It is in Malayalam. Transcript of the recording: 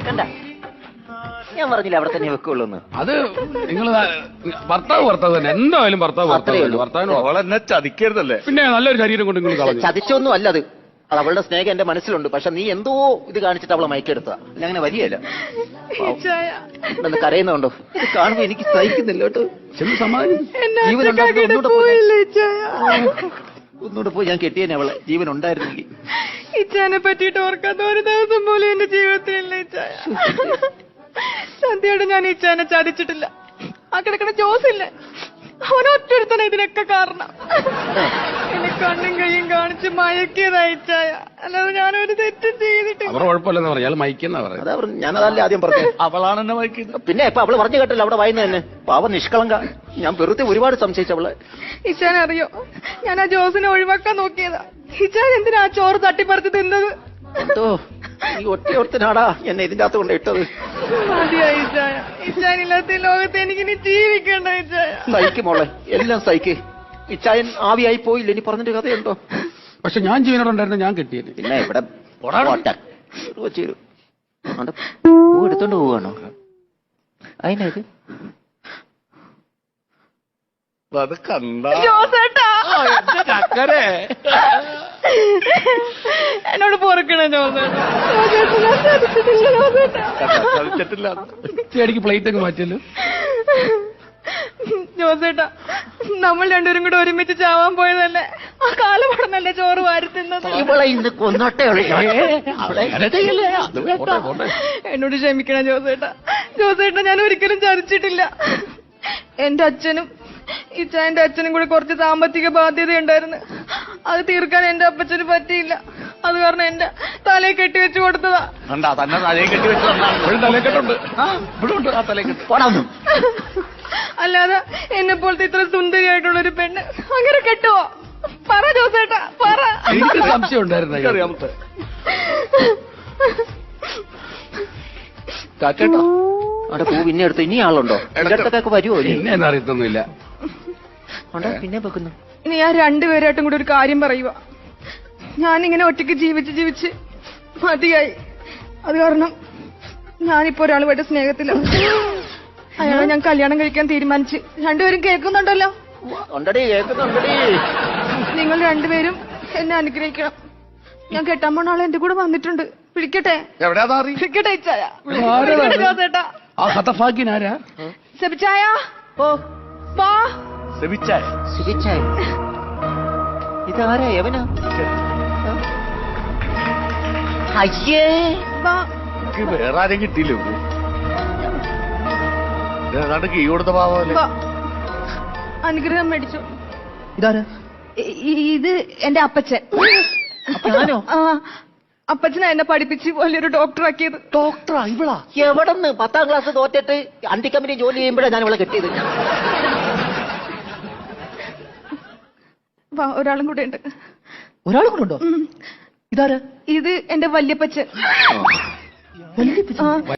കണ്ട ഞാൻ പറഞ്ഞില്ല അവിടെ തന്നെ വെക്കുള്ളൂ. അത് നിങ്ങൾ ഭർത്താവ് തന്നെ എന്തായാലും ഭർത്താവിനെ ചതിക്കരുതല്ലേ. പിന്നെ നല്ലൊരു ശരീരം കൊണ്ട് നിങ്ങൾ കളഞ്ഞു. ചതിച്ചൊന്നും അല്ല അത് അവളുടെ സ്നേഹം എന്റെ മനസ്സിലുണ്ട്. പക്ഷെ നീ എന്തോ ഇത് കാണിച്ചിട്ട് അവളെ മയക്കെടുത്താ. അങ്ങനെ വരികയല്ല. കരയുന്നുണ്ടോ? ഇത് കാണുമ്പോ എനിക്ക് സഹിക്കുന്നില്ല കേട്ടോ. ഒന്നുകൂടെ പോയി ഞാൻ കെട്ടിയേനെ അവളെ. ജീവൻ ഉണ്ടായിരുന്നെങ്കിൽ. ഇച്ചാനെ പറ്റിയിട്ട് ഓർക്കാത്ത ഒരു ദിവസം പോലും എന്റെ ജീവിതത്തിലില്ല ഇച്ചായ. സന്ധ്യയോട് ഞാൻ ഇച്ചാനെ ചതിച്ചിട്ടില്ല. ആ കിടക്കണ ജോസില്ലേ, അവനൊറ്റൊരുത്തന ഇതിനൊക്കെ കാരണം. എന്നെ കണ്ണും കൈയും കാണിച്ച് മയക്കിയതായിച്ചായ. അല്ലാതെ ഞാനൊരു തെറ്റും ചെയ്തിട്ടില്ല. അവരുടെ കുഴപ്പമില്ലെന്ന് പറഞ്ഞു. അയാൾ മയക്കെന്നാ പറയുന്നത്. ഞാനതല്ലേ ആദ്യം പറഞ്ഞു. അവളാണ് എന്നെ മയക്കുന്നത്. പിന്നെ ഇപ്പൊ അവള് പറഞ്ഞു കേട്ടല്ലോ അവിടെ വായിന്ന് തന്നെ. പാവ നിഷ്കളങ്ക. ഞാൻ വെറുതെ ഒരുപാട് സംശയിച്ചവളെ. ഇച്ചാൻ അറിയോ, ഞാൻ ആ ജോസിനെ ഒഴിവാക്കാൻ നോക്കിയതാ. ഇച്ചാൻ എന്തിനാ ആ ചോറ് തട്ടിപ്പറിച്ച് തിന്നത്? എന്തോ ഈ ഒറ്റയൊരുത്തനാടാ എന്നെ ഇതിന്റെ അകത്ത് കൊണ്ട് ഇട്ടത്. മതിയായി ഇച്ചായ. ഇച്ചാനില്ലാത്ത ലോകത്ത് എനിക്കിനി ജീവിക്കണ്ട ഇച്ചായ. സഹിക്കുമോളെ, എല്ലാം സഹിക്ക്. ഇച്ചായൻ ആവിയായി പോയില്ല. ഇനി പറഞ്ഞിട്ട് കഥയുണ്ടോ? പക്ഷെ ഞാൻ ജീവനോടുണ്ടായിരുന്നു. ഞാൻ കിട്ടിയത് പിന്നെ ഇവിടെ എടുത്തോണ്ട് പോവാണോ? അതിനത് അത് കണ്ട എന്നോട് പൊറുക്കണേ ജോസേട്ടാ. ചേടിക്ക് പ്ലേറ്റ് ഒക്കെ മാറ്റിയല്ലോ ജോസേട്ടാ. നമ്മൾ രണ്ടുപേരും കൂടെ ഒരുമിച്ച് ചാവാൻ പോയതല്ലേ. ആ കാലമടന്നല്ലേ ചോറ് വാരി തിന്നത്. ഇവളെ ഇന്ന് കൊന്നോട്ടേ. എന്നോട് ക്ഷമിക്കണം ജോസേട്ടാ. ജോസേട്ടാ, ഞാൻ ഒരിക്കലും ചതിച്ചിട്ടില്ല. എന്റെ അച്ഛനും ഇച്ചായന്റെ അച്ഛനും കൂടി കുറച്ച് സാമ്പത്തിക ബാധ്യത ഉണ്ടായിരുന്നു. അത് തീർക്കാൻ എന്റെ അപ്പച്ചന് പറ്റിയില്ല. അത് കാരണം എന്റെ തലയെ കെട്ടി വെച്ച് കൊടുത്തതാ. തന്നെ തലയെ കെട്ടി വെച്ച് തലക്കെട്ടുണ്ട്. അല്ലാതെ എന്നെ പോലത്തെ ഇത്ര സുന്ദരിയായിട്ടുള്ളൊരു പെണ്ണ് അങ്ങനെ കെട്ടുവോ? പറ ജോസേട്ടാ, പറ. എനിക്ക് സംശയം ഉണ്ടായിരുന്നു. കാക്കേട്ടോ അവിടെ പൂ പിന്നെ എടുത്തു. ഇനി ആളുണ്ടോ? ഇടത്തൊക്കെ വരുമോ? എന്നെ അറിയത്തൊന്നുമില്ല. പിന്നെ വെക്കുന്നു. ഇനി ഞാൻ രണ്ടുപേരായിട്ടും കൂടി ഒരു കാര്യം പറയുക. ഞാനിങ്ങനെ ഒറ്റയ്ക്ക് ജീവിച്ച് മതിയായി. അത് കാരണം ഞാനിപ്പോ ഒരാളുമായിട്ട് സ്നേഹത്തിലാണ്. അയാളെ ഞാൻ കല്യാണം കഴിക്കാൻ തീരുമാനിച്ച്. രണ്ടുപേരും കേൾക്കുന്നുണ്ടല്ലോ? നിങ്ങൾ രണ്ടുപേരും എന്നെ അനുഗ്രഹിക്കണം. ഞാൻ കെട്ടാൻ പോണ ആളെ എന്റെ കൂടെ വന്നിട്ടുണ്ട്. വിളിക്കട്ടെ? വിളിക്കട്ടെ ഇച്ചായ? സെബിച്ചായ, വാ. ഇതാരാ? എവനാ? അയ്യേ, വേറെ ആരും കിട്ടിയില്ലോ. കീ കൊടുത്ത പാവല്ലേ. അനുഗ്രഹം മേടിച്ചു. ഇതാരാ? ഇത് എന്റെ അപ്പച്ചൻ. അപ്പച്ചനാ എന്നെ പഠിപ്പിച്ച് വലിയൊരു ഡോക്ടറാക്കിയത്. ഡോക്ടറാ? ഇവളാ? എവിടെന്ന്? 10ാം ക്ലാസ് തോറ്റിട്ട് അണ്ടിക്കമ്പനി ജോലി ചെയ്യുമ്പോഴാണ് ഞാൻ ഇവളെ കെട്ടിയത്. ഒരാളും കൂടെ ഉണ്ട്. ഒരാളും കൂടെ ഉണ്ടോ? ഇതാരാ? ഇത് എന്റെ വല്യപ്പച്ചൻ.